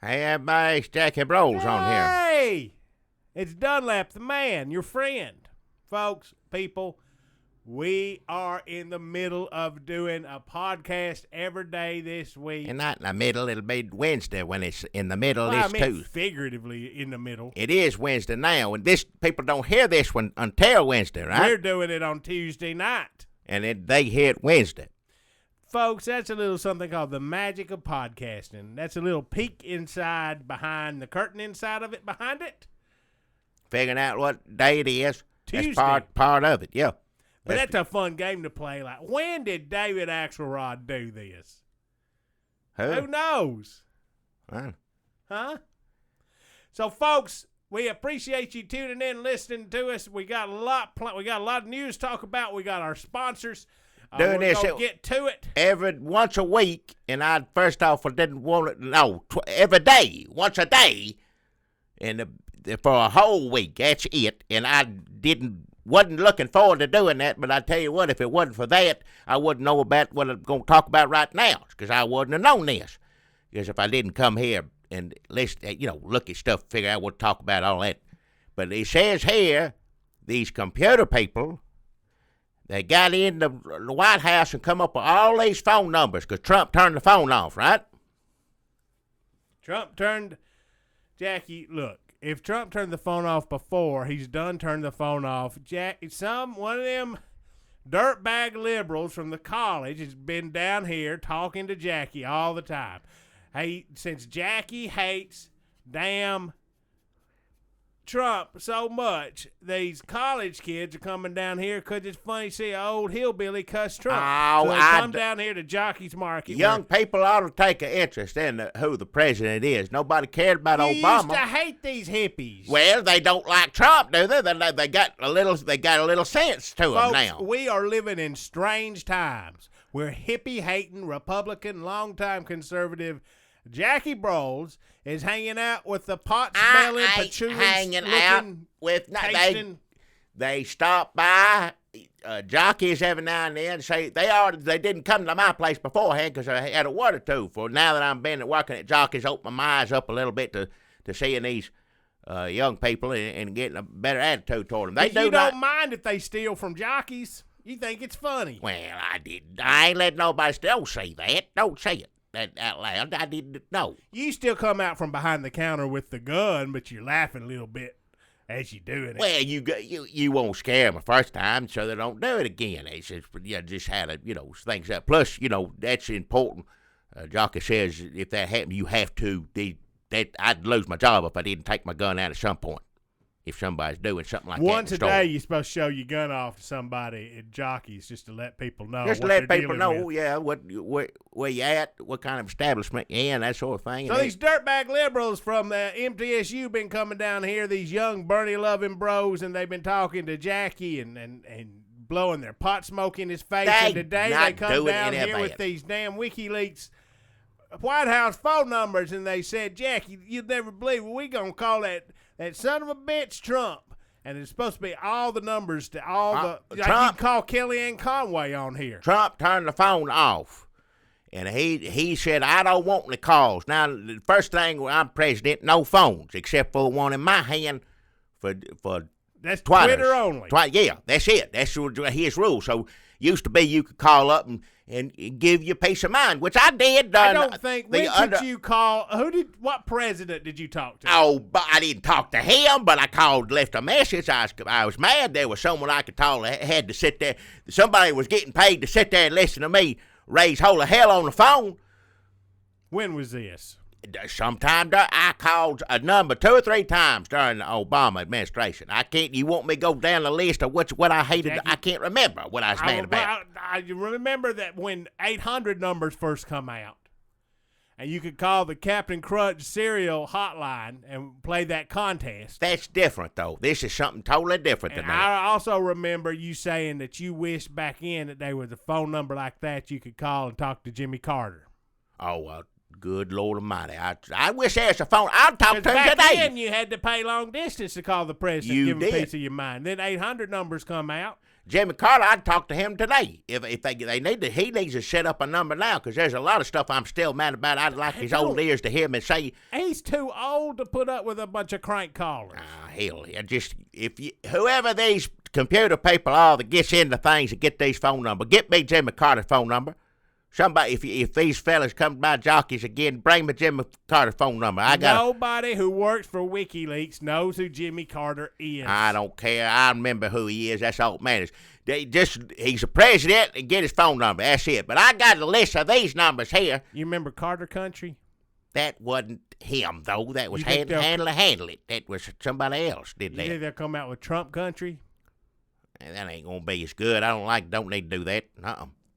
Hey, everybody, it's Jackie Bros on here. Hey! It's Dunlap, the man, your friend. Folks, people, we are in the middle of doing a podcast every day this week. And not in the middle, it'll be Wednesday when it's in the middle. Well, It's I mean, Tuesday. figuratively in the middle. It is Wednesday now, and this people don't hear this one until Wednesday, right? We're doing it on Tuesday night. And then they hear it Wednesday. Folks, that's a little something called the magic of podcasting. That's a little peek inside behind the curtain inside of it, behind it. Figuring out what day it is. Tuesday. That's part of it, yeah. But that's a fun game to play. Like, when did David Axelrod do this? Who knows? Huh? So, folks, we appreciate you tuning in, listening to us. We got a lot of news to talk about. We got our sponsors. Doing we're this gonna get to it. once a week, and I first off I didn't want it. No, every day, once a day, and for a whole week. That's it. And I wasn't looking forward to doing that. But I tell you what, if it wasn't for that, I wouldn't know about what I'm going to talk about right now, because I wouldn't have known this. Because if I didn't come here and listen, look at stuff, figure out what to talk about, all that. But it says here, these computer people, they got in the White House and come up with all these phone numbers because Trump turned the phone off, right? Jackie, look, if Trump turned the phone off before, he's done turned the phone off. One of them dirtbag liberals from the college has been down here talking to Jackie all the time. Hey, since Jackie hates damn Trump so much, these college kids are coming down here because it's funny to see an old hillbilly cuss Trump. So they come down here to Jockey's Market. Young people ought to take an interest in who the president is. Nobody cared about You Obama. used to hate these hippies. Well, they don't like Trump, do they? They got a little sense to them Folks, now. we are living in strange times. We're hippie-hating, Republican, longtime conservative Jackie Bros is hanging out with the pot-smelling, patchouli-looking, tasting. They stop by jockeys every now and then. Say they didn't come to my place beforehand because I had a word or two. For now that I'm been working at jockeys, open my eyes up a little bit to seeing these young people and getting a better attitude toward them. You don't mind if they steal from jockeys. You think it's funny. Well, I ain't letting nobody steal. Don't say that. Don't say it out loud. I didn't know. You still come out from behind the counter with the gun, but you're laughing a little bit as you're doing it. Well, you won't scare them the first time, so they don't do it again. It's just how to things up. Plus, that's important. Jockey says if that happened, you have to. I'd lose my job if I didn't take my gun out at some point. If somebody's doing something like Once that. Once a day, you're supposed to show your gun off to somebody at jockeys just to let people know. Just what let they're people dealing know, with. where you at, what kind of establishment you're in, that sort of thing. So these dirtbag liberals from MTSU been coming down here, these young Bernie-loving bros, and they've been talking to Jackie and blowing their pot smoke in his face. And today they come down here with these damn Wikileaks White House phone numbers, and they said, Jackie, you'd never believe it. We going to call that son of a bitch Trump. And it's supposed to be all the numbers to all the... Like Trump, you call Kellyanne Conway on here. Trump turned the phone off. And he said, I don't want any calls. Now, the first thing, I'm president, no phones, except for the one in my hand for that's Twitters. Twitter only. Yeah, that's it. That's his rule. So used to be you could call up and give you peace of mind, which I did. I don't think. When did you call? What president did you talk to? Oh, but I didn't talk to him, but I called, left a message. I was mad. There was someone I could call that had to sit there. Somebody was getting paid to sit there and listen to me raise holy hell on the phone. When was this? Sometime I called a number 2 or 3 times during the Obama administration. I can't. You want me to go down the list of what I hated? Jackie, I can't remember what I was mad about. I remember that when 800 numbers first come out, and you could call the Captain Crunch cereal hotline and play that contest. That's different, though. This is something totally different than that. I also remember you saying that you wished back in that there was a phone number like that you could call and talk to Jimmy Carter. Oh, good Lord Almighty! I wish there was a phone. I'll talk to him back today. then you had to pay long distance to call the president, give him a piece of your mind. Then 800 numbers come out. Jimmy Carter, I'd talk to him today. If they need to, he needs to set up a number now because there's a lot of stuff I'm still mad about. I'd like his old ears to hear me say. He's too old to put up with a bunch of crank callers. Hell, whoever these computer people are that gets into things and get these phone numbers, get me Jimmy Carter's phone number. Somebody, if these fellas come by jockeys again, bring me Jimmy Carter's phone number. Nobody who works for WikiLeaks knows who Jimmy Carter is. I don't care. I remember who he is. That's all that matters. He's a president and get his phone number. That's it. But I got a list of these numbers here. You remember Carter Country? That wasn't him, though. That was Handle It. That was somebody else did that. You think they'll come out with Trump Country? And that ain't going to be as good. Don't need to do that.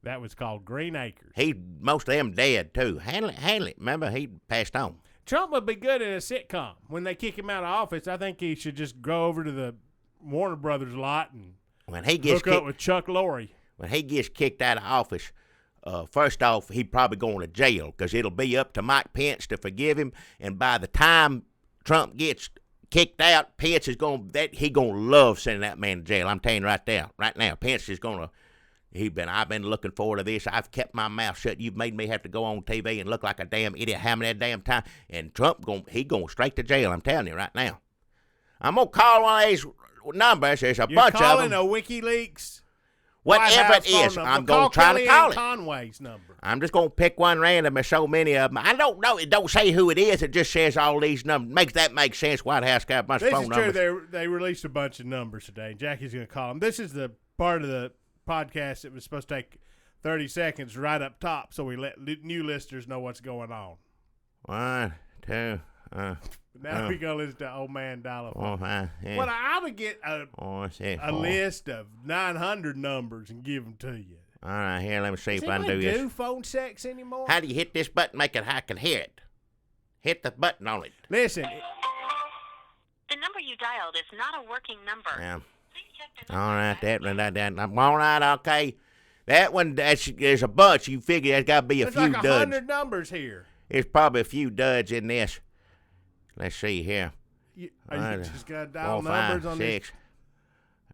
That was called Green Acres. Most of them dead, too. Handle It. Remember, he passed on. Trump would be good in a sitcom. When they kick him out of office, I think he should just go over to the Warner Brothers lot and hook up with Chuck Lorre. When he gets kicked out of office, first off, he's probably going to jail because it'll be up to Mike Pence to forgive him. And by the time Trump gets kicked out, Pence is going to love sending that man to jail. I'm telling you right now, Pence is going to. I've been looking forward to this. I've kept my mouth shut. You've made me have to go on TV and look like a damn idiot how many damn time. And Trump going straight to jail. I'm telling you right now. I'm gonna call one of these numbers. There's a bunch of them. You're calling a WikiLeaks? Whatever it is, I'm gonna try to call it. Conway's number. I'm just gonna pick one random. There's so many of them. I don't know. It don't say who it is. It just says all these numbers. Makes that make sense? White House got a bunch of phone numbers. This is true. They released a bunch of numbers today. Jackie's gonna call them. This is the part of the podcast that was supposed to take 30 seconds right up top, so we let new listeners know what's going on. 1, 2. Now we're gonna listen to old man dial a phone. 4, 5, 6. Well, I would get a list of 900 numbers and give them to you. All right, here, let me see if I can do this. this. Phone sex anymore? How do you hit this button? Make it how I can hear it. Hit the button on it. Listen. The number you dialed is not a working number. Yeah. Please check the All number. right, that. All right, okay. That one, there's a bunch. You figure there's got to be a few like duds. 100 numbers here. There's probably a few duds in this. Let's see here. You just got to dial numbers on 6.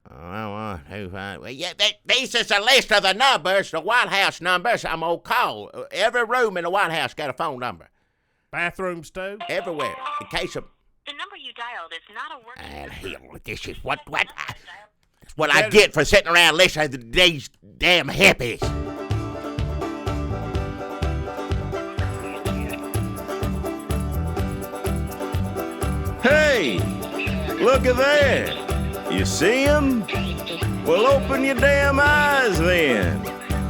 1, 2, 5. Well, yeah, this is a list of the numbers, the White House numbers I'm going to call. Every room in the White House got a phone number. Bathrooms, too? Everywhere. In case of... The number you dialed is not a working number. Hell, this is what I get for sitting around listening to these damn hippies. Hey, look at that. You see him? Well, open your damn eyes then.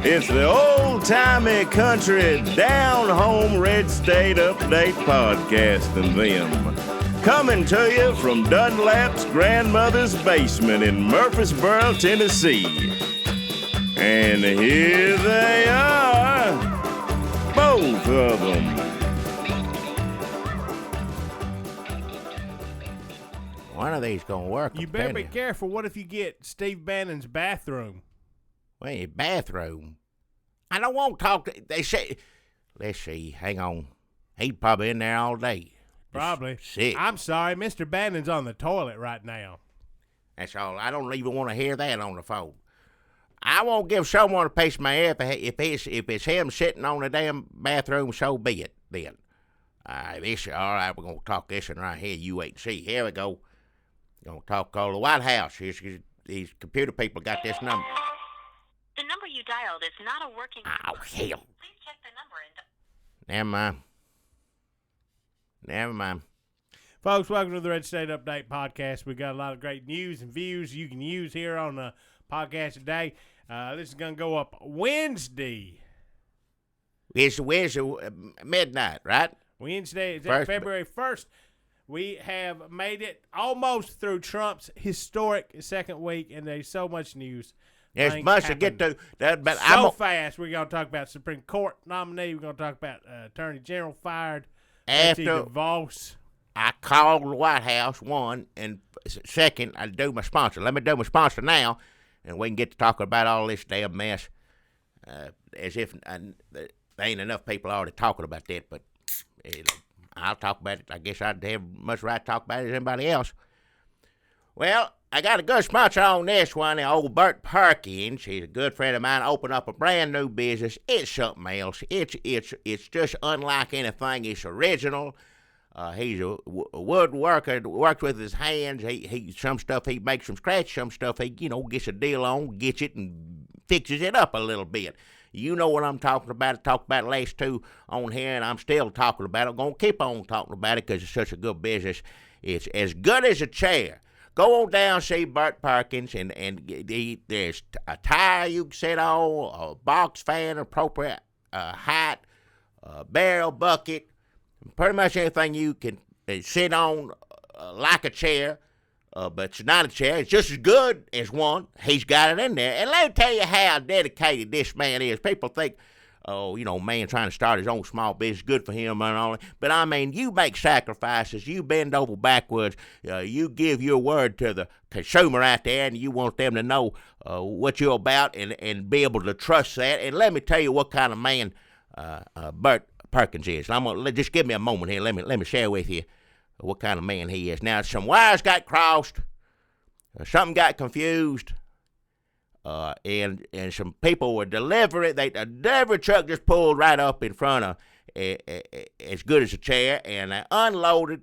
It's the old-timey country down-home red state update podcast and them. Coming to you from Dunlap's grandmother's basement in Murfreesboro, Tennessee. And here they are, both of them. One of these gonna work. You better be careful. What if you get Steve Bannon's bathroom? Wait, bathroom? I don't want to talk. They say, let's see. Hang on. He's probably in there all day. Probably. Sick. I'm sorry, Mr. Bannon's on the toilet right now. That's all. I don't even want to hear that on the phone. I won't give someone a piece of my ear if it's him sitting on the damn bathroom. So be it. Then, all right. We're gonna talk this one right here. You wait and see. Here we go. Gonna talk all the White House. These computer people got this number. The number you dialed is not a working number. Oh hell. Please check the number and... Never mind. Folks, welcome to the Red State Update Podcast. We got a lot of great news and views you can use here on the podcast today. This is going to go up Wednesday. It's midnight, right? Wednesday is February 1st. We have made it almost through Trump's historic second week, and there's so much news. There's much to get to. But fast. We're going to talk about Supreme Court nominee. We're going to talk about Attorney General fired. After divorce. I called the White House, one, and second, I do my sponsor. Let me do my sponsor now, and we can get to talking about all this damn mess. As if there ain't enough people already talking about that, but I'll talk about it. I guess I'd have much right to talk about it as anybody else. Well, I got a good sponsor on this one, the old Bert Perkins. He's a good friend of mine. Opened up a brand new business. It's something else. It's just unlike anything. It's original. He's a woodworker. Works with his hands. He some stuff he makes from scratch. Some stuff he gets a deal on, gets it and fixes it up a little bit. You know what I'm talking about. I talked about the last two on here, and I'm still talking about it. I'm gonna keep on talking about it because it's such a good business. It's as good as a chair. Go on down, see Bert Perkins, and there's a tire you can sit on, a box fan, appropriate height, a barrel bucket, pretty much anything you can sit on like a chair, but it's not a chair. It's just as good as one. He's got it in there. And let me tell you how dedicated this man is. People think, oh, man trying to start his own small business, good for him and all that. But, I mean, you make sacrifices. You bend over backwards. You give your word to the consumer out there, and you want them to know what you're about and be able to trust that. And let me tell you what kind of man Bert Perkins is. I'm gonna just give me a moment here. Let me share with you what kind of man he is. Now, some wires got crossed. Something got confused. And some people were delivering. The delivery truck just pulled right up in front of as good as a chair, and they unloaded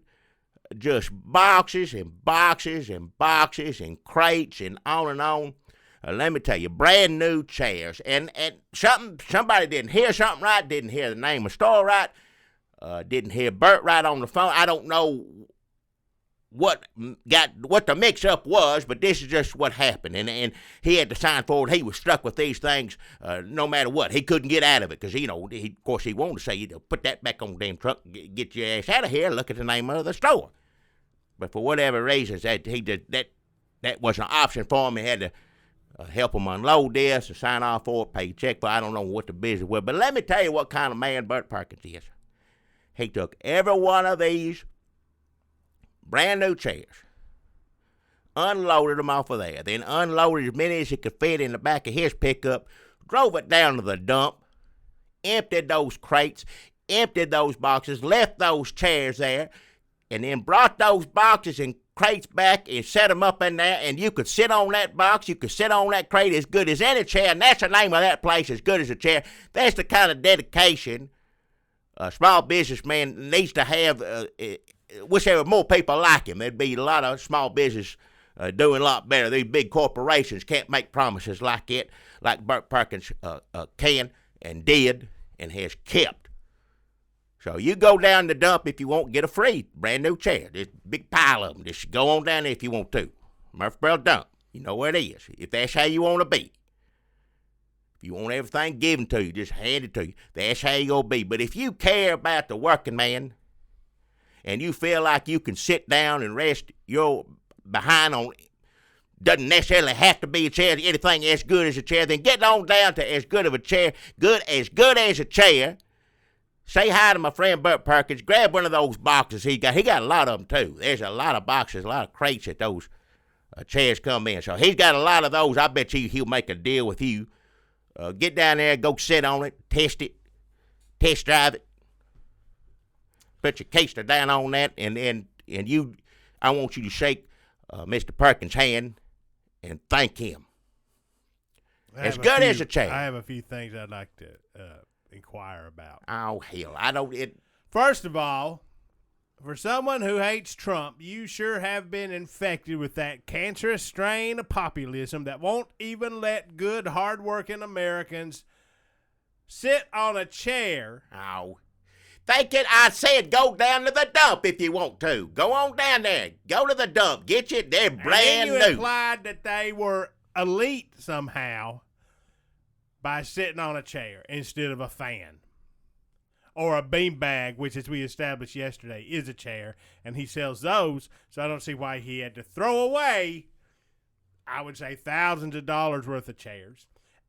just boxes and boxes and boxes and crates and on and on. Let me tell you, brand new chairs. And somebody didn't hear something right, didn't hear the name of the store right, didn't hear Bert right on the phone. I don't know what the mix-up was, but this is just what happened. And he had to sign for it. He was stuck with these things no matter what. He couldn't get out of it because, of course, he wanted to say, put that back on the damn truck, get your ass out of here, look at the name of the store. But for whatever reasons, that wasn't an option for him. He had to help him unload this and sign off for it, pay a check for it. I don't know what the business was. But let me tell you what kind of man Bert Perkins is. He took every one of these brand new chairs, unloaded them off of there, then unloaded as many as he could fit in the back of his pickup, drove it down to the dump, emptied those crates, emptied those boxes, left those chairs there, and then brought those boxes and crates back and set them up in there, and you could sit on that box, you could sit on that crate as good as any chair, and that's the name of that place, as good as a chair. That's the kind of dedication a small businessman needs to have. Wish there were more people like him. There'd be a lot of small business doing a lot better. These big corporations can't make promises like it, like Bert Perkins can and did and has kept. So you go down the dump if you want, get a free brand new chair. There's a big pile of them. Just go on down there if you want to. Murfreesboro Dump. You know where it is. If that's how you want to be. If you want everything given to you, just hand it to you. That's how you gonna be. But if you care about the working man and you feel like you can sit down and rest your behind on, doesn't necessarily have to be a chair, anything as good as a chair, then get on down to as good of a chair, as good as a chair. Say hi to my friend Bert Perkins. Grab one of those boxes he got. He got a lot of them, too. There's a lot of boxes, a lot of crates that those chairs come in. So he's got a lot of those. I bet you he'll make a deal with you. Get down there, go sit on it, test drive it. Put your keister down on that, and I want you to shake Mr. Perkins' hand and thank him. As good as a chair. I have a few things I'd like to inquire about. Oh, hell. First of all, for someone who hates Trump, you sure have been infected with that cancerous strain of populism that won't even let good, hard-working Americans sit on a chair. Oh. I said go down to the dump if you want to. Go on down there. Go to the dump. Get you. They're brand new. And then you implied that they were elite somehow by sitting on a chair instead of a fan. Or a beanbag, which, as we established yesterday, is a chair, and he sells those, so I don't see why he had to throw away, I would say, thousands of dollars worth of chairs.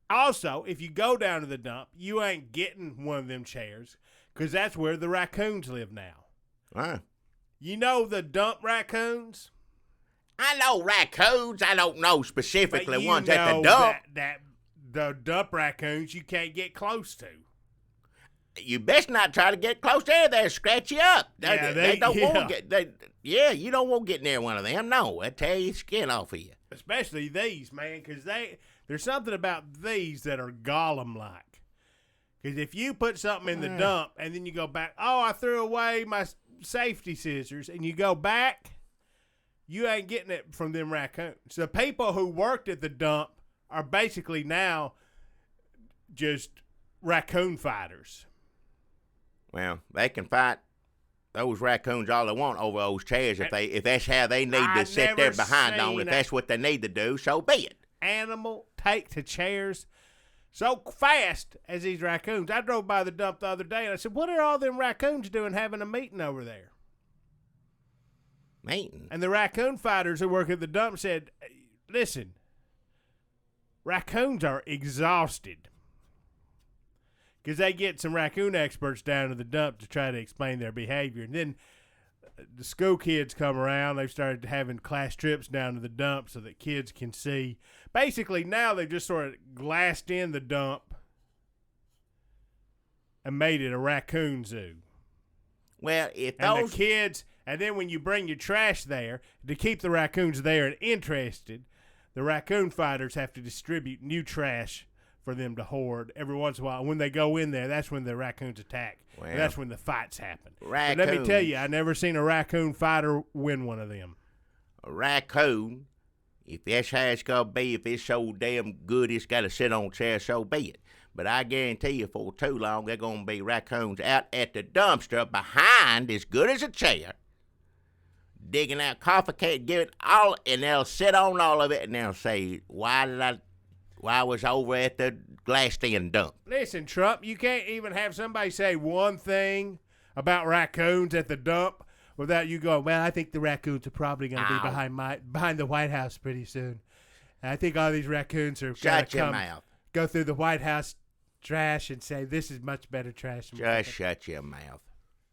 Also, if you go down to the dump, you ain't getting one of them chairs, because that's where the raccoons live now. Right. You know the dump raccoons? I know raccoons. I don't know specifically ones at the dump. That the dump raccoons you can't get close to. you best not try to get close there. They'll scratch you up. They don't want to get. You don't want to get near one of them. No, they'll tear your skin off of you. Especially these, man, because there's something about these that are Gollum-like. Because if you put something in the dump and then you go back, I threw away my safety scissors, and you go back, you ain't getting it from them raccoons. The people who worked at the dump are basically now just raccoon fighters. Well, they can fight those raccoons all they want over those chairs if that's how they need to sit there behind on. If that's what they need to do, so be it. Animal take to chairs so fast as these raccoons. I drove by the dump the other day and I said, "What are all them raccoons doing having a meeting over there?" Meeting. And the raccoon fighters who work at the dump said, "Listen, raccoons are exhausted." Because they get some raccoon experts down to the dump to try to explain their behavior. And then the school kids come around. They've started having class trips down to the dump so that kids can see. Basically, now they've just sort of glassed in the dump and made it a raccoon zoo. Well, if and those the kids, and then when you bring your trash there, to keep the raccoons there and interested, the raccoon fighters have to distribute new trash for them to hoard every once in a while. When they go in there, that's when the raccoons attack. Well, and that's when the fights happen. Raccoons, But let me tell you, I never seen a raccoon fighter win one of them. A raccoon, if that's how it's going to be, if it's so damn good it's got to sit on a chair, so be it. But I guarantee you for too long, they're going to be raccoons out at the dumpster behind as good as a chair, digging out coffee cake, give it all, and they'll sit on all of it, and they'll say, why I was over at the glassed-in dump. Listen, Trump, you can't even have somebody say one thing about raccoons at the dump without you going, well, I think the raccoons are probably going to be behind the White House pretty soon. And I think all these raccoons are going to go through the White House trash and say, this is much better trash. Just shut your mouth.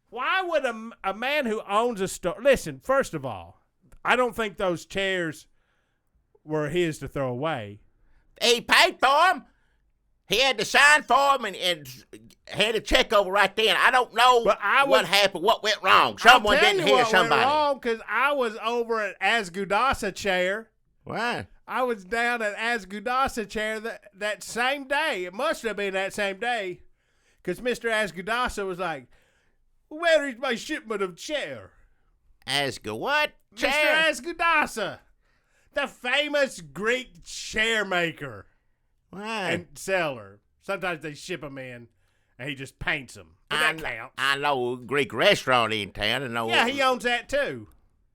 Why would a man who owns a store... Listen, first of all, I don't think those chairs were his to throw away. He paid for them. He had to sign for them and had a check over right then. I don't know what happened, what went wrong. Someone didn't hear somebody. Went wrong because I was over at Asgudasa chair. What? I was down at Asgudasa chair that same day. It must have been that same day because Mr. Asgudasa was like, where is my shipment of chair? What? Chair? Mr. Asgudasa. The famous Greek chair maker and seller. Sometimes they ship them in, and he just paints them. But that counts. I know a Greek restaurant in town. Yeah, he owns that too.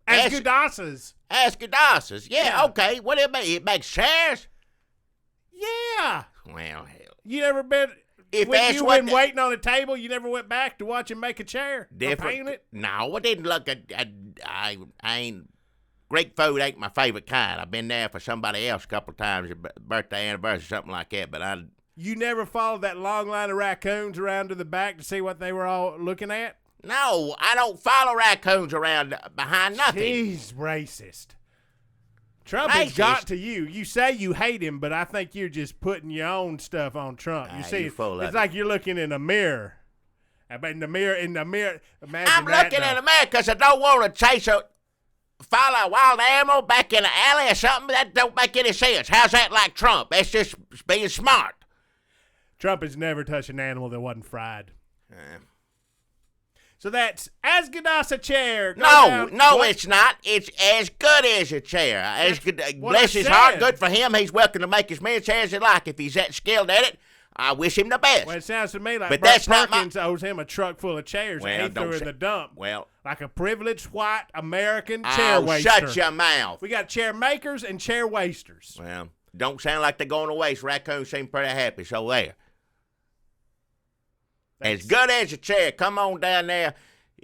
Asgudasas. Asgudasas. Yeah, okay. What do it make? It makes chairs? Yeah. Well, hell. You never been... When you been waiting on a table, you never went back to watch him make a chair? Different. Or paint it? No, I didn't look at... I ain't... Greek food ain't my favorite kind. I've been there for somebody else a couple of times, birthday, anniversary, something like that, but You never followed that long line of raccoons around to the back to see what they were all looking at? No, I don't follow raccoons around behind nothing. He's racist. Trump has got to you. You say you hate him, but I think you're just putting your own stuff on Trump. You see, it's like you're looking in a mirror. But in the mirror, imagine I'm looking in the mirror because I don't want to follow a wild animal back in the alley or something. That don't make any sense. How's that like Trump? That's just being smart. Trump has never touched an animal that wasn't fried. So that's Asgudasa chair. No, it's not. It's as good as a chair. Bless his heart, good for him. He's welcome to make as many chairs as he like. If he's that skilled at it, I wish him the best. Well, it sounds to me like Bert Perkins owes him a truck full of chairs that he threw in the dump. Well, like a privileged white American chair waster. Shut your mouth. We got chair makers and chair wasters. Well, don't sound like they're going to waste. Raccoons seem pretty happy, so there. As good as a chair. Come on down there.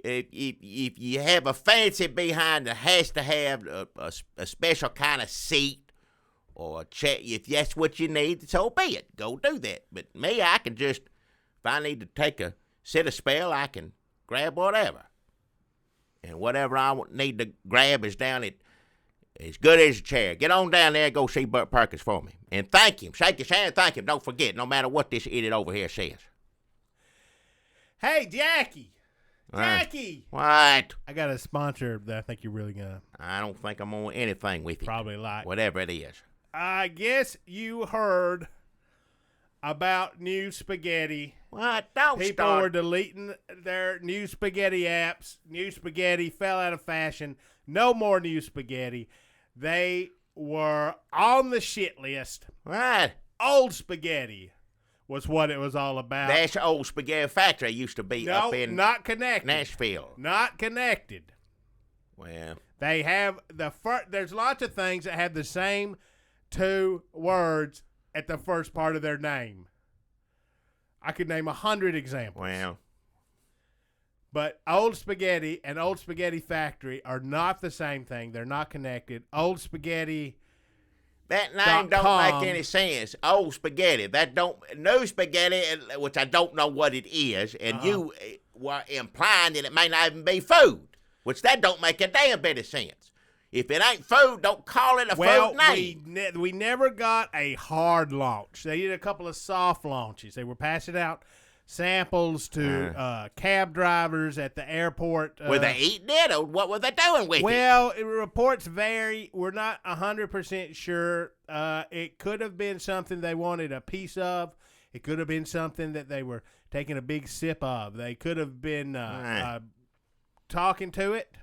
If you have a fancy behind that has to have a special kind of seat or a chair, if that's what you need, so be it. Go do that. But me, I can just, if I need to sit a spell, I can grab whatever. And whatever I need to grab is down at as good as a chair. Get on down there and go see Bert Perkins for me. And thank him. Shake his hand and thank him. Don't forget, no matter what this idiot over here says. Hey, Jackie. Jackie. What? I got a sponsor that I think you're really going to I don't think I'm on anything with you. probably like. Whatever it is. I guess you heard about new spaghetti. What? Don't People start. were deleting their new spaghetti apps. New spaghetti fell out of fashion. No more new spaghetti. They were on the shit list. What? Old spaghetti was what it was all about. That's the old spaghetti factory used to be No, up in not connected. Nashville. Not connected. Well, They have there's lots of things that have the same two words at the first part of their name. I could name 100 examples. well, But Old Spaghetti and Old Spaghetti Factory are not the same thing. They're not connected. Old Spaghetti. that name don't .com. make any sense. Old spaghetti. That don't new spaghetti, which I don't know what it is, and you were implying that it may not even be food, which that don't make a damn bit of sense. If it ain't food, don't call it a Well, food name. we never got a hard launch. They did a couple of soft launches. They were passing out samples to cab drivers at the airport. Were they eating it, or what were they doing with it? Well, reports vary. We're not 100% sure. It could have been something they wanted a piece of. It could have been something that they were taking a big sip of. They could have been talking to it.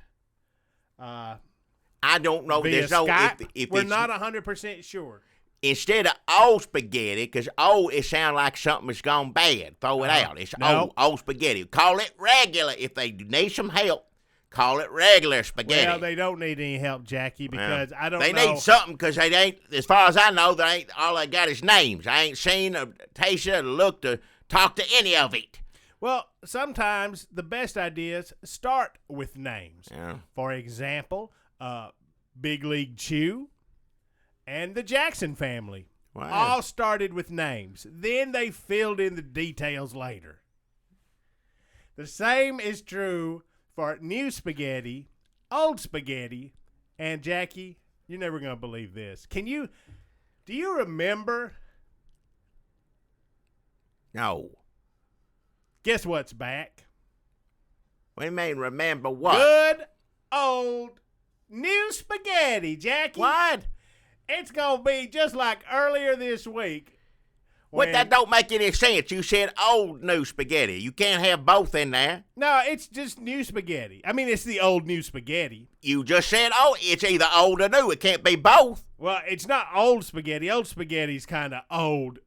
I don't know. Via There's no Skype. if We're it's, not 100% sure. instead of old spaghetti, because old it sounds like something that's gone bad. Throw it out. It's no. old spaghetti. Call it regular. If they need some help, call it regular spaghetti. Well, they don't need any help, Jackie, because I don't They know. need something because they ain't, as far as I know, they ain't all they got is names. I ain't seen or tasted or looked or talked to any of it. Well, sometimes the best ideas start with names. Yeah. For example, Big League Chew and the Jackson family Wow. all started with names. Then they filled in the details later. The same is true for new spaghetti, old spaghetti, and Jackie, you're never going to believe this. Do you remember? No. Guess what's back? What do you mean, remember what? Good old new spaghetti, Jackie. What? It's going to be just like earlier this week. What? when- That don't make any sense. You said old new spaghetti. You can't have both in there. No, it's just new spaghetti. I mean, it's the old new spaghetti. You just said, oh, it's either old or new. It can't be both. Well, it's not old spaghetti. Old spaghetti's kind of old.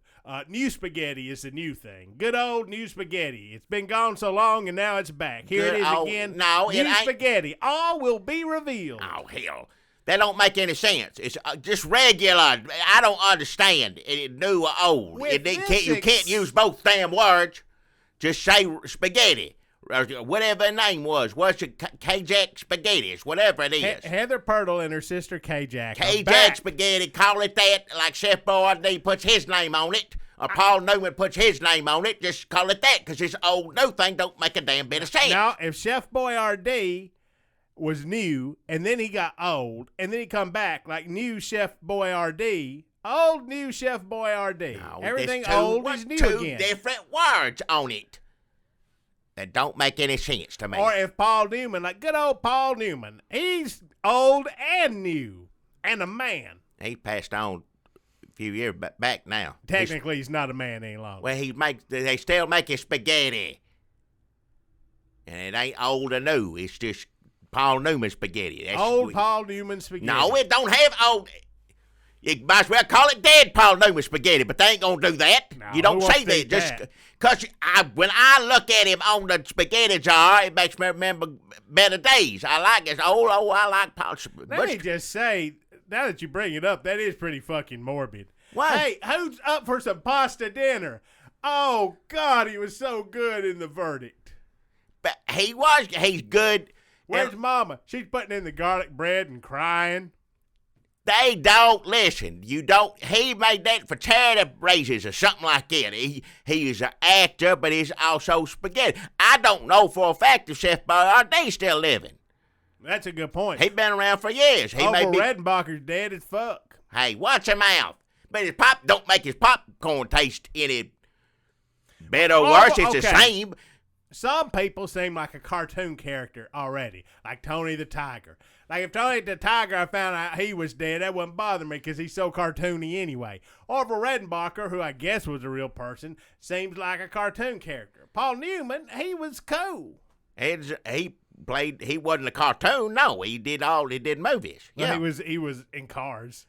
New spaghetti is the new thing. Good old new spaghetti. It's been gone so long, and now it's back. Here Good it is old- again. no, it new ain't. spaghetti. All will be revealed. Oh, hell. That don't make any sense. It's just regular. I don't understand. New or old. With You can't use both damn words. Just say spaghetti. Or whatever the name was. What's it? K-Jack Spaghettis. Whatever it is. Heather Purtle and her sister K-Jack. are K-Jack back. Spaghetti. Call it that. Like Chef Boyardee puts his name on it. Or Paul Newman puts his name on it. Just call it that. Because this old new thing don't make a damn bit of sense. Now, if Chef Boyardee was new, and then he got old, and then he come back like new Chef Boyardee, old new Chef Boyardee. No, Everything there's old is new two again. different words on it. That don't make any sense to me. Or if Paul Newman, like good old Paul Newman, he's old and new, and a man. He passed on a few years back now. Technically, he's not a man any longer. Well, they still make his spaghetti. And it ain't old or new. It's just Paul Newman spaghetti. That's Old Paul Newman spaghetti. No, it don't have old. You might as well call it dead Paul Newman spaghetti, but they ain't gonna do that. No, You don't who wants say to that. eat Just that? because when I look at him on the spaghetti jar, it makes me remember better days. I like it. I like Paul. Let me just say, now that you bring it up, that is pretty fucking morbid. What? Hey, who's up for some pasta dinner? Oh, God, he was so good in The Verdict. But he's good. Where's And Mama? She's putting in the garlic bread and crying. they don't listen. You don't. He made that for charity raises or something like that. He is an actor, but he's also spaghetti. I don't know for a fact if Chef Boyardee's still living. That's a good point. He's been around for years. He may Uncle be. Redenbacher's dead as fuck. Hey, watch your mouth. But his pop don't make his popcorn taste any better or Oh, worse. It's the okay. same. some people seem like a cartoon character already, like Tony the Tiger. Like if Tony the Tiger, I found out he was dead, that wouldn't bother me because he's so cartoony anyway. Orville Redenbacher, who I guess was a real person, seems like a cartoon character. Paul Newman, he was cool. He wasn't a cartoon. No, he did movies. Well, Yeah, he was in Cars.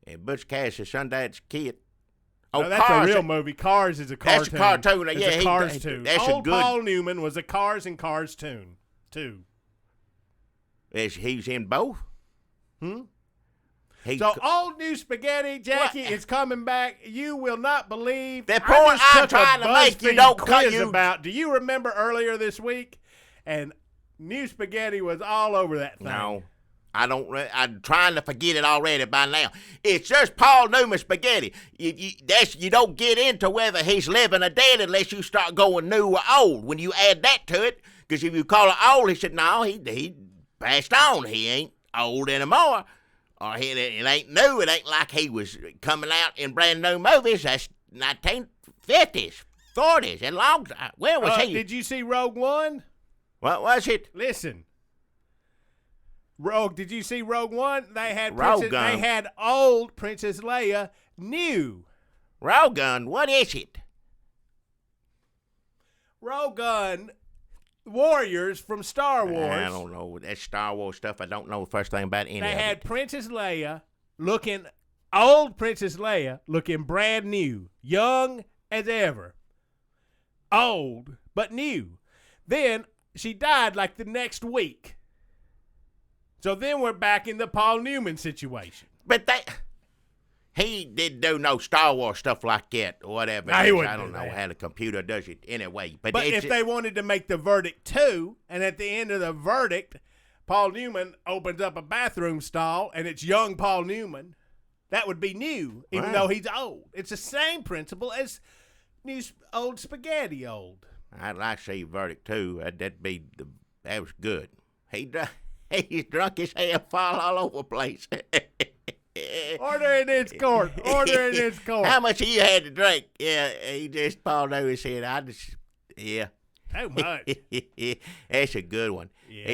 and Butch Cassidy's Sundance Kid. No, that's Cars, a real movie. Cars is a cartoon. That's a cartoon. It's Yeah, a Cars tune. That's Old a good. Paul Newman was a Cars and Cars tune, too. He's in both. So Old New Spaghetti, Jackie, is coming back. You will not believe. The I point just I'm took a trying to make, you BuzzFeed don't quiz you. about. Do you remember earlier this week? And New Spaghetti was all over that thing. No, I don't. I'm trying to forget it already by now. It's just Paul Newman spaghetti. You don't get into whether he's living or dead unless you start going new or old. When you add that to it, because if you call it old, he said no, he passed on. He ain't old anymore. Or it ain't new. It ain't like he was coming out in brand new movies. That's 1950s, 40s, and long time. Where was he? Did you see Rogue One? What was it? Listen. Did you see Rogue One? They had Rogan. They had old Princess Leia, new. Rogan, what is it? Rogun warriors from Star Wars. I don't know. That Star Wars stuff, I don't know the first thing about any They of had it. Princess Leia old Princess Leia looking brand new, young as ever. Old, but new. Then she died like the next week. So then we're back in the Paul Newman situation. But he didn't do no Star Wars stuff like that or whatever. No, he wouldn't I don't do know that. how the computer does it anyway. But If they wanted to make the verdict 2, and at the end of the verdict, Paul Newman opens up a bathroom stall, and it's young Paul Newman, that would be new, even Wow. though he's old. It's the same principle as old spaghetti old. I'd like to see verdict 2. That was good. He's drunk as hell, fall all over the place. Order in this court. Order in this court. How much you had to drink? Yeah, Paul Newman said, yeah. Too much. That's a good one. Yeah.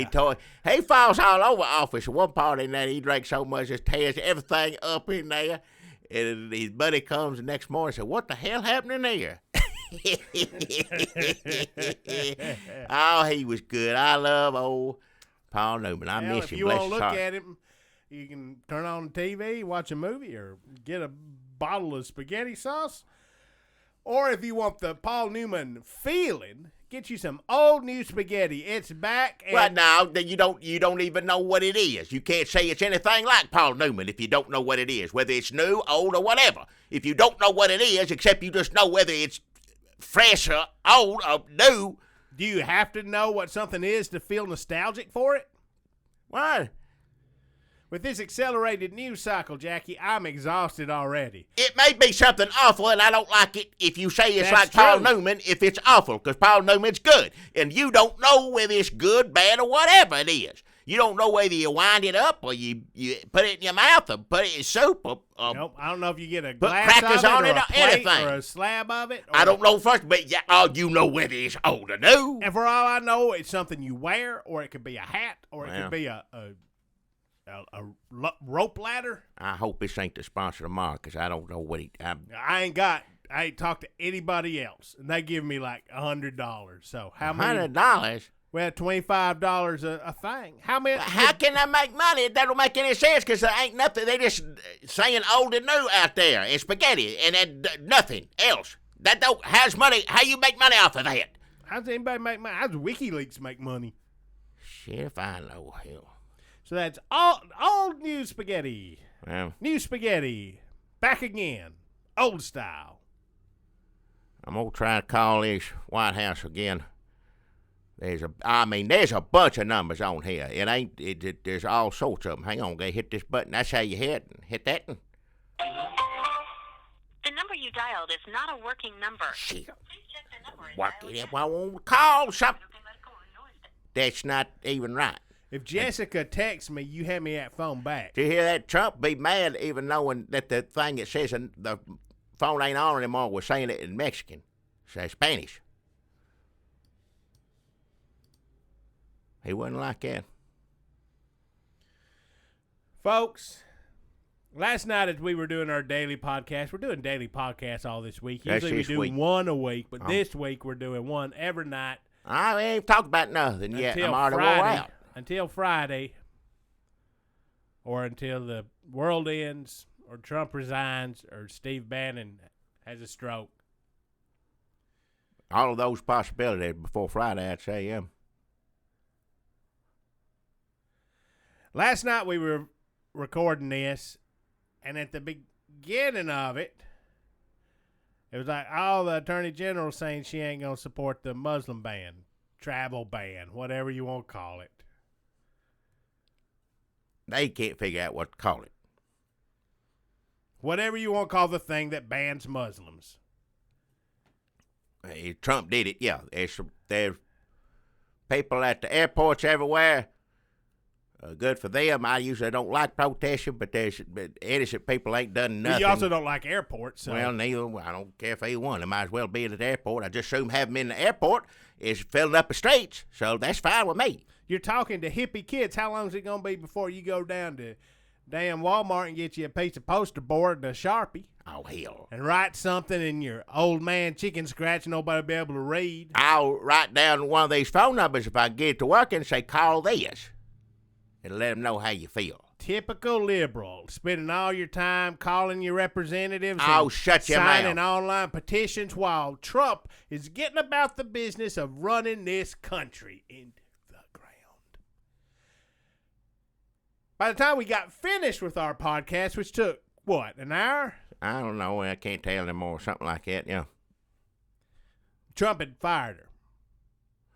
He falls all over office. One part in that, he drank so much, just tears everything up in there. And his buddy comes the next morning and says, what the hell happened in there? Oh, he was good. I love old Paul Newman. I miss if him. you Bless want to his look heart. at him, you can turn on the TV, watch a movie, or get a bottle of spaghetti sauce. Or if you want the Paul Newman feeling, get you some old new spaghetti. It's back. And Well, now you don't even know what it is. You can't say it's anything like Paul Newman if you don't know what it is, whether it's new, old, or whatever. If you don't know what it is, except you just know whether it's fresh or old or new. do you have to know what something is to feel nostalgic for it? What? With this accelerated news cycle, Jackie, I'm exhausted already. It may be something awful, and I don't like it if you say it's That's like Paul true. Newman if it's awful, because Paul Newman's good. And you don't know whether it's good, bad, or whatever it is. You don't know whether you wind it up or you put it in your mouth or put it in soup or Nope, I don't know if you get a put glass crackers of it on or it a or plate anything. or a slab of it. I or- don't know first, but you know whether it's old or new. And for all I know, it's something you wear, or it could be a hat, or it Well. could be a rope ladder. I hope this ain't the sponsor tomorrow, because I don't know what I ain't talked to anybody else, and they give me like $100. So how many? $100. Well, $25 a thing. How many? How can they make money? That don't make any sense, because there ain't nothing. They just saying old and new out there and spaghetti and then nothing else. That don't has money. How you make money off of that? How does anybody make money? How does WikiLeaks make money? Shit, if I know. Hell. So that's old new spaghetti. Well, New spaghetti. Back again. Old style. I'm gonna try to call this White House again. There's a bunch of numbers on here. There's all sorts of them. Hang on, hit this button. That's how you hit that. The number you dialed is not a working number. Shit. Please check the number. and What dial if again. I want to call something? You can let go of noise. That's not even right. If Jessica texts me, you hand me that phone back. Did you hear that? Trump be mad even knowing that the thing that says the phone ain't on anymore was saying it in Mexican. Says Spanish. He wasn't like that. Folks, last night as we were doing our daily podcast, we're doing daily podcasts all this week. That's Usually we this do week. one a week, but this week we're doing one every night. I ain't talked about nothing yet. Until I'm already wore Friday, out. until Friday, or until the world ends, or Trump resigns, or Steve Bannon has a stroke. All of those possibilities before Friday, I'd say, yeah. Last night we were recording this, and at the beginning of it, it was like all the attorney general saying she ain't going to support the Muslim ban, travel ban, whatever you want to call it. They can't figure out what to call it. Whatever you want to call the thing that bans Muslims. Hey, Trump did it, yeah. There's people at the airports everywhere. Good for them. I usually don't like protesting, but innocent people ain't done nothing. You also don't like airports. So. Well, neither. I don't care if either one. They might as well be at the airport. I just assume having them in the airport is filling up the streets, so that's fine with me. You're talking to hippie kids. How long is it going to be before you go down to damn Walmart and get you a piece of poster board and a Sharpie? Oh, hell. And write something in your old man chicken scratch nobody will be able to read. I'll write down one of these phone numbers if I get it to work and say, call this. And let them know how you feel. Typical liberal, spending all your time calling your representatives Oh, and shut your signing mouth. online petitions while Trump is getting about the business of running this country into the ground. By the time we got finished with our podcast, which took, what, an hour? I don't know. I can't tell anymore. Something like that, yeah. Trump had fired her.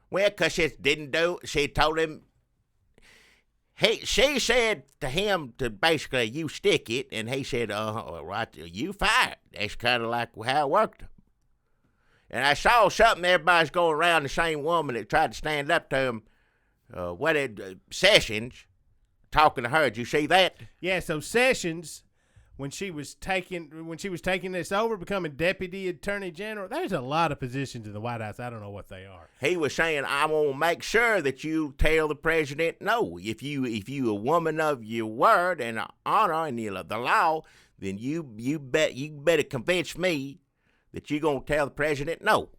Well, because she told him, she said to him to basically, you stick it, and he said, right, you fired. That's kind of like how it worked. And I saw something, everybody's going around the same woman that tried to stand up to him, Sessions, talking to her. Did you see that? Yeah, so Sessions, when she was taking this over, becoming deputy attorney general, there's a lot of positions in the White House. I don't know what they are. He was saying, I'm going to make sure that you tell the president no. If you a woman of your word and honor and the law, then you better convince me that you're going to tell the president no.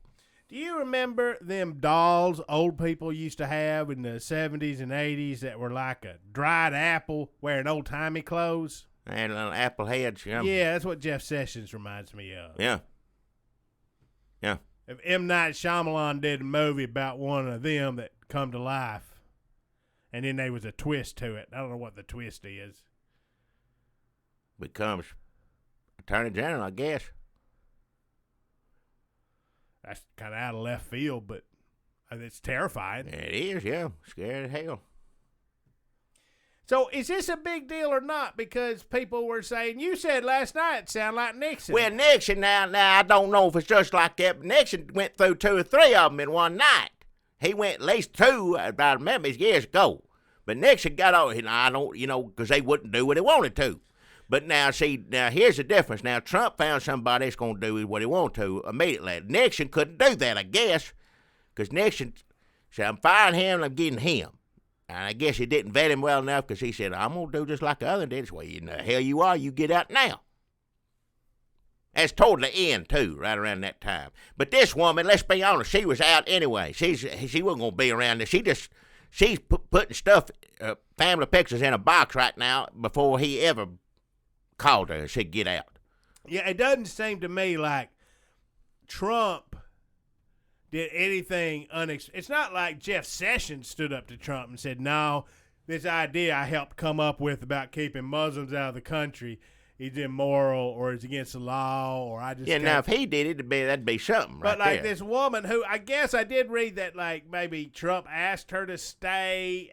Do you remember them dolls old people used to have in the 70s and 80s that were like a dried apple wearing old-timey clothes? And little apple heads, yeah. Yeah, that's what Jeff Sessions reminds me of. Yeah. Yeah. If M. Night Shyamalan did a movie about one of them that come to life, and then there was a twist to it. I don't know what the twist is. Becomes attorney general, I guess. That's kind of out of left field, but it's terrifying. It is, yeah. Scared as hell. So is this a big deal or not? Because people were saying, you said last night it sounded like Nixon. Well, Nixon, now I don't know if it's just like that, but Nixon went through 2 or 3 of them in one night. He went at least 2, I remember, years ago. But Nixon got on, and I don't, because they wouldn't do what they wanted to. But now, here's the difference. Now, Trump found somebody that's going to do what he wanted to immediately. Nixon couldn't do that, I guess, because Nixon said, I'm firing him and I'm getting him. And I guess he didn't vet him well enough because he said, I'm going to do just like the other did. Well, the hell you are, you get out now. That's toward the end, too, right around that time. But this woman, let's be honest, she was out anyway. She wasn't going to be around there. She's putting stuff, family pictures in a box right now before he ever called her and said, get out. Yeah, it doesn't seem to me like Trump did anything It's not like Jeff Sessions stood up to Trump and said, no, this idea I helped come up with about keeping Muslims out of the country is immoral or is against the law or I just... Yeah, now if he did it, that'd be something right But like there. this woman who, I guess I did read that like maybe Trump asked her to stay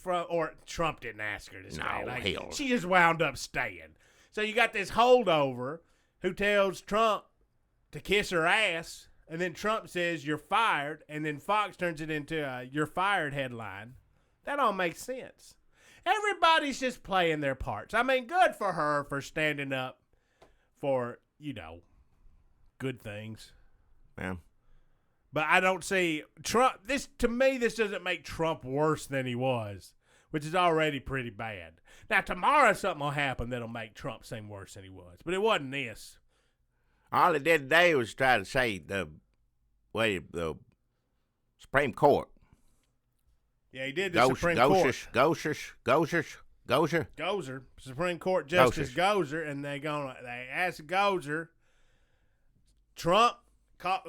or Trump didn't ask her to stay. No, like, hell. she just wound up staying. So you got this holdover who tells Trump to kiss her ass. And then Trump says, you're fired, and then Fox turns it into a you're fired headline. That all makes sense. Everybody's just playing their parts. I mean, good for her for standing up for, good things. Yeah. But I don't see Trump. This to me, this doesn't make Trump worse than he was, which is already pretty bad. Now tomorrow something will happen that'll make Trump seem worse than he was, but it wasn't this. All he did today was try to say the Supreme Court. Yeah, he did the Supreme Court. Gozer. Supreme Court Justice Gozer, and they asked Gozer. Trump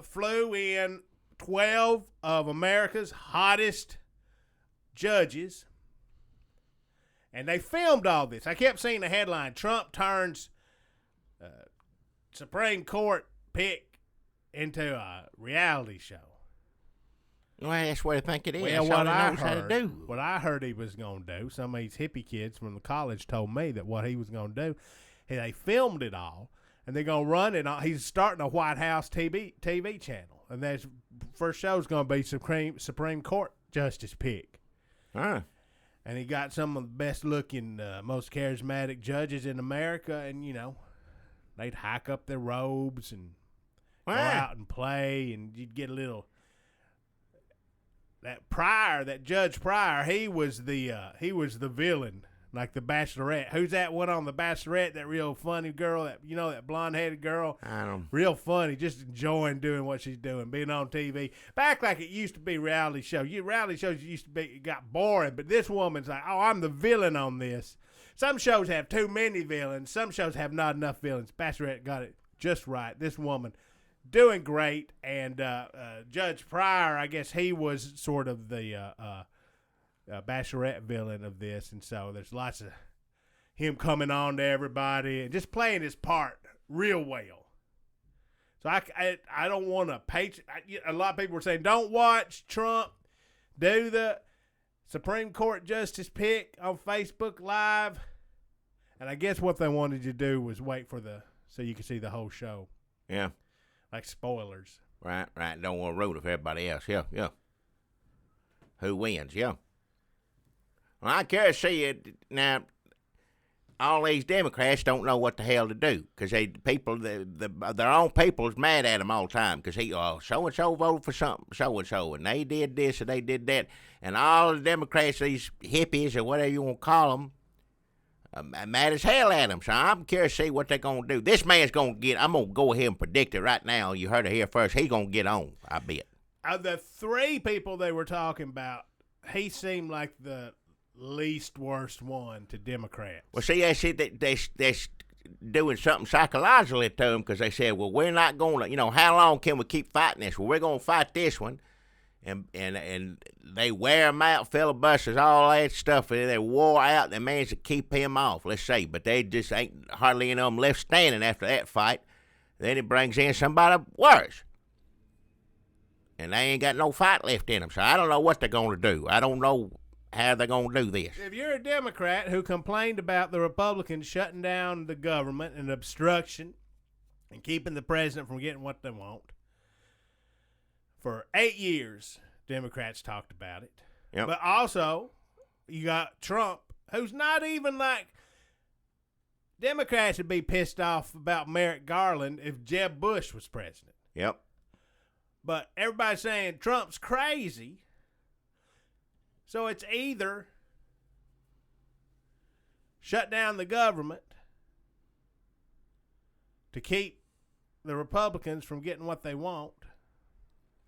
flew in 12 of America's hottest judges, and they filmed all this. I kept seeing the headline: Trump turns Supreme Court pick into a reality show. Well, that's what I think it is. Well, what I heard he was going to do, some of these hippie kids from the college told me that what he was going to do, they filmed it all, and they're going to run it. He's starting a White House TV channel, and that first show is going to be Supreme Court Justice pick. And he got some of the best-looking, most charismatic judges in America, and, they'd hike up their robes and go out and play, and you'd get a little... That Judge Pryor, he was the villain, like the Bachelorette. Who's that one on the Bachelorette? That real funny girl, that blonde-headed girl. I don't. Real funny, just enjoying doing what she's doing, being on TV. Back like it used to be reality shows. Reality shows used to be got boring, but this woman's like, oh, I'm the villain on this. Some shows have too many villains. Some shows have not enough villains. Bachelorette got it just right. This woman. Doing great, and Judge Pryor, I guess he was sort of the Bachelorette villain of this, and so there's lots of him coming on to everybody and just playing his part real well. So I don't want to a lot of people were saying, don't watch Trump do the Supreme Court Justice pick on Facebook Live, and I guess what they wanted you to do was wait for so you could see the whole show. Yeah. Like spoilers. Right. Don't want to root for everybody else. Yeah. Who wins? Yeah. Well, I can't see it now. All these Democrats don't know what the hell to do because their own people is mad at them all the time because so and so voted for something, so and so, and they did this and they did that, and all the Democrats, these hippies or whatever you want to call them, mad as hell at him, so I'm curious to see what they're going to do. This man's going to get, I'm going to go ahead and predict it right now. You heard it here first. He's going to get on, I bet. Of the three people they were talking about, he seemed like the least worst one to Democrats. Well, see, they're doing something psychologically to him because they said, well, we're not going to, how long can we keep fighting this? Well, we're going to fight this one. And they wear him out, filibusters, all that stuff. And they wore out. They managed to keep him off, let's say. But they just ain't hardly any of them left standing after that fight. Then he brings in somebody worse. And they ain't got no fight left in them. So I don't know what they're going to do. I don't know how they're going to do this. If you're a Democrat who complained about the Republicans shutting down the government and obstruction and keeping the president from getting what they want, for 8 years, Democrats talked about it. Yep. But also, you got Trump, who's not even like... Democrats would be pissed off about Merrick Garland if Jeb Bush was president. Yep. But everybody's saying Trump's crazy. So it's either shut down the government to keep the Republicans from getting what they want,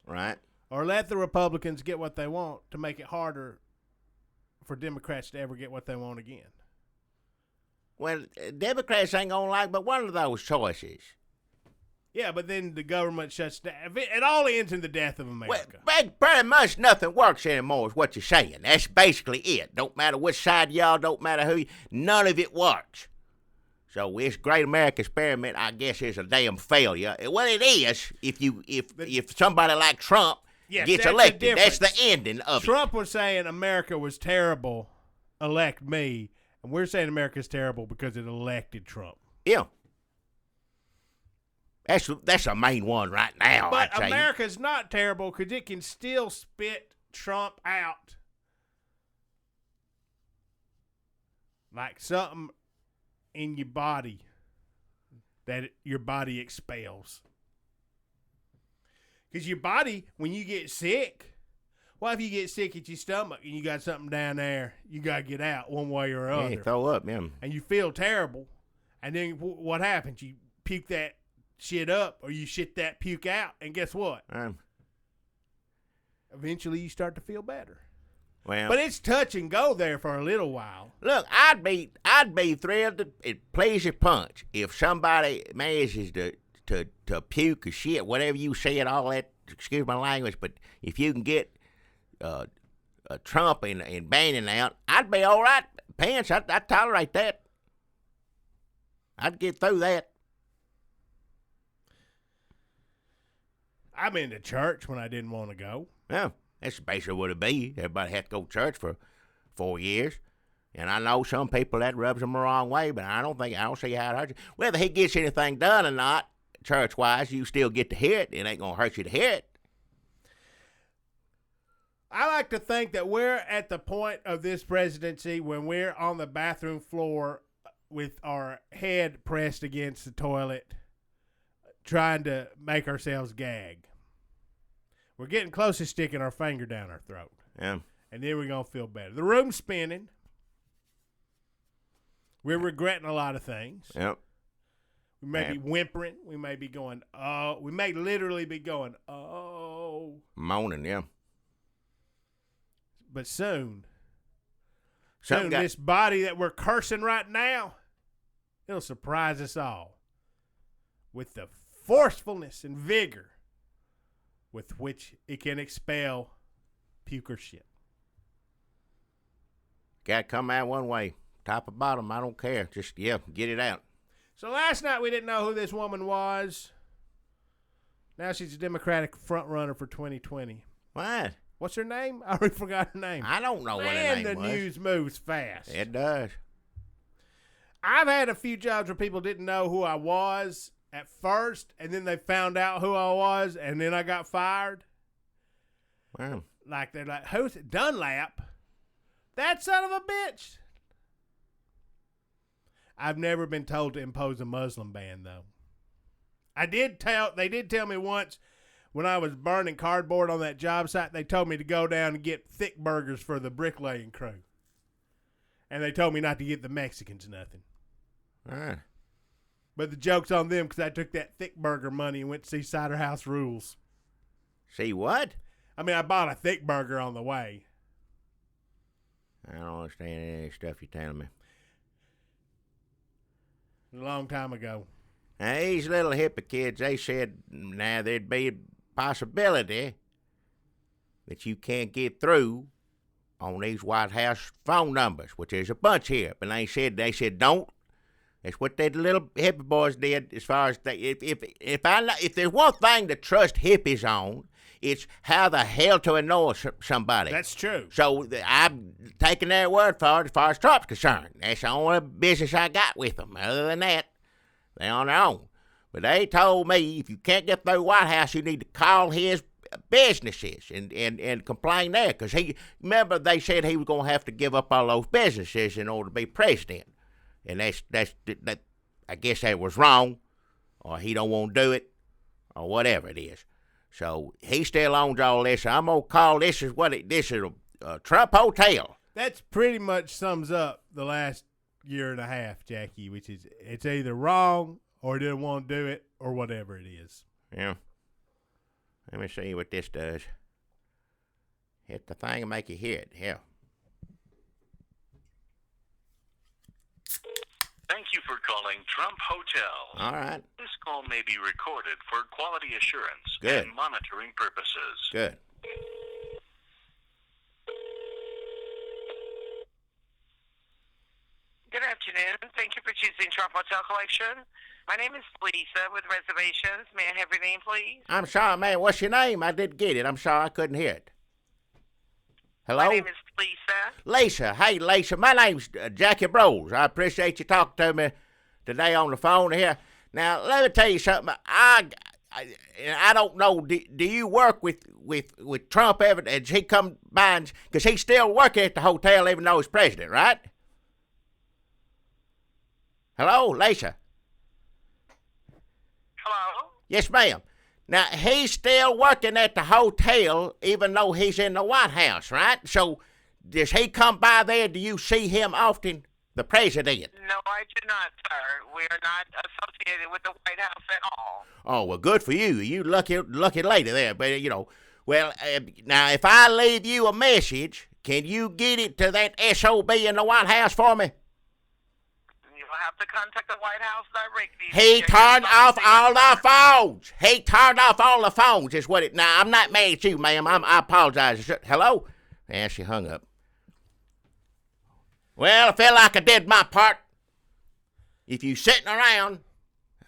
right, or let the Republicans get what they want to make it harder for Democrats to ever get what they want again. Well, Democrats ain't going to like but one of those choices. Yeah, but then the government shuts down. It all ends in the death of America. Well, pretty much nothing works anymore is what you're saying. That's basically it. Don't matter which side y'all, don't matter who, none of it works. So this great American experiment, I guess, is a damn failure. Well, it is if somebody like Trump gets elected. That's the ending of it. Trump was saying America was terrible, elect me. And we're saying America's terrible because it elected Trump. Yeah. That's a main one right now. But America's not terrible because it can still spit Trump out like something in your body that your body expels. Because your body, when you get sick, what if you get sick at your stomach and you got something down there you got to get out one way or other? Yeah, throw up, yeah. And you feel terrible. And then what happens? You puke that shit up or you shit that puke out. And guess what? Eventually you start to feel better. Well, but it's touch and go there for a little while. Look, I'd be thrilled to please your punch if somebody manages to puke or shit, whatever you said, all that. Excuse my language, but if you can get Trump and Bannon out, I'd be all right. Pence, I'd tolerate that. I'd get through that. I've been to church when I didn't want to go. Yeah, that's basically what it'd be. Everybody had to go to church for 4 years. And I know some people that rubs them the wrong way, but I don't see how it hurts you. Whether he gets anything done or not, church-wise, you still get to hear it. It ain't going to hurt you to hear it. I like to think that we're at the point of this presidency when we're on the bathroom floor with our head pressed against the toilet, trying to make ourselves gag. We're getting close to sticking our finger down our throat. Yeah. And then we're going to feel better. The room's spinning. We're regretting a lot of things. Yep. We may be whimpering. We may be going, oh. We may literally be going, oh. Moaning, yeah. But soon, this body that we're cursing right now, it'll surprise us all with the forcefulness and vigor with which it can expel puke or shit. Got to come out one way, top or bottom, I don't care. Just, get it out. So last night we didn't know who this woman was. Now she's a Democratic front runner for 2020. What? What's her name? I already forgot her name. I don't know what her name was. And the news moves fast. It does. I've had a few jobs where people didn't know who I was at first, and then they found out who I was, and then I got fired. Wow. Like, they're like, who's it? Dunlap? That son of a bitch. I've never been told to impose a Muslim ban, though. They did tell me once when I was burning cardboard on that job site, they told me to go down and get thick burgers for the bricklaying crew. And they told me not to give the Mexicans nothing. All right. But the joke's on them because I took that thick burger money and went to see Cider House Rules. See what? I mean, I bought a thick burger on the way. I don't understand any of this stuff you're telling me. A long time ago. Now, these little hippie kids, they said now there'd be a possibility that you can't get through on these White House phone numbers, which there's a bunch here. But they said don't. That's what that little hippie boys did. As far as if there's one thing to trust hippies on, it's how the hell to annoy somebody. That's true. So I'm taking their word for it as far as Trump's concerned. That's the only business I got with them. Other than that, they're on their own. But they told me if you can't get through White House, you need to call his businesses and complain there. Because remember, they said he was going to have to give up all those businesses in order to be president. And that I guess that was wrong, or he don't want to do it, or whatever it is. So he still owns all this. I'm going to call this is a Trump hotel. That's pretty much sums up the last year and a half, Jackie, which is it's either wrong or he didn't want to do it or whatever it is. Yeah. Let me see what this does. Hit the thing and make you hear it. Yeah. Thank you for calling Trump Hotel. All right. This call may be recorded for quality assurance Good. and monitoring purposes. Good. Good afternoon. Thank you for choosing Trump Hotel Collection. My name is Lisa with reservations. May I have your name, please? I'm sorry, man. What's your name? I didn't get it. I'm sorry. I couldn't hear it. Hello? My name is Lisa. Lisa. Hey, Lisa. My name's Jackie Bros. I appreciate you talking to me today on the phone here. Now, let me tell you something. I don't know. Do you work with Trump ever? Does he come by? Because he's still working at the hotel even though he's president, right? Hello, Lisa. Hello? Yes, ma'am. Now, he's still working at the hotel, even though he's in the White House, right? So, does he come by there? Do you see him often? The president? No, I do not, sir. We are not associated with the White House at all. Oh, well, good for you. You lucky lady there. But, well, now, if I leave you a message, can you get it to that SOB in the White House for me? You'll have to contact the White House directly. He turned off all the phones. He turned off all the phones is what it... Now, I'm not mad at you, ma'am. I apologize. Hello? And she hung up. Well, I feel like I did my part. If you sitting around,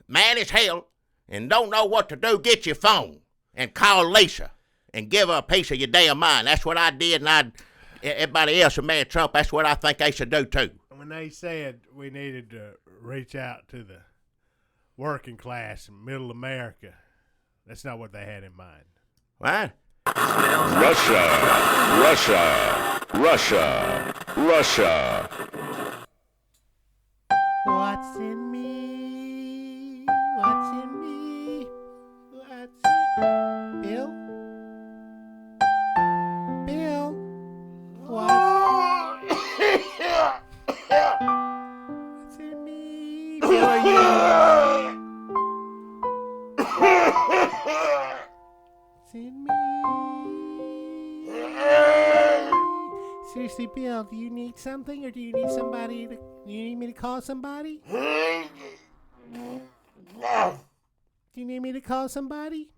mad as hell, and don't know what to do, get your phone and call Lisa and give her a piece of your damn mind. That's what I did, and everybody else who mad Trump, that's what I think they should do too. When they said we needed to reach out to the working class in middle America, that's not what they had in mind. What? Russia. What's in me? What's in me? What's in Bill? Bill? What's in me? Bill, are you? What's in me? Seriously, Bill, do you need something, or do you need somebody to... Do you need me to call somebody? Do you need me to call somebody?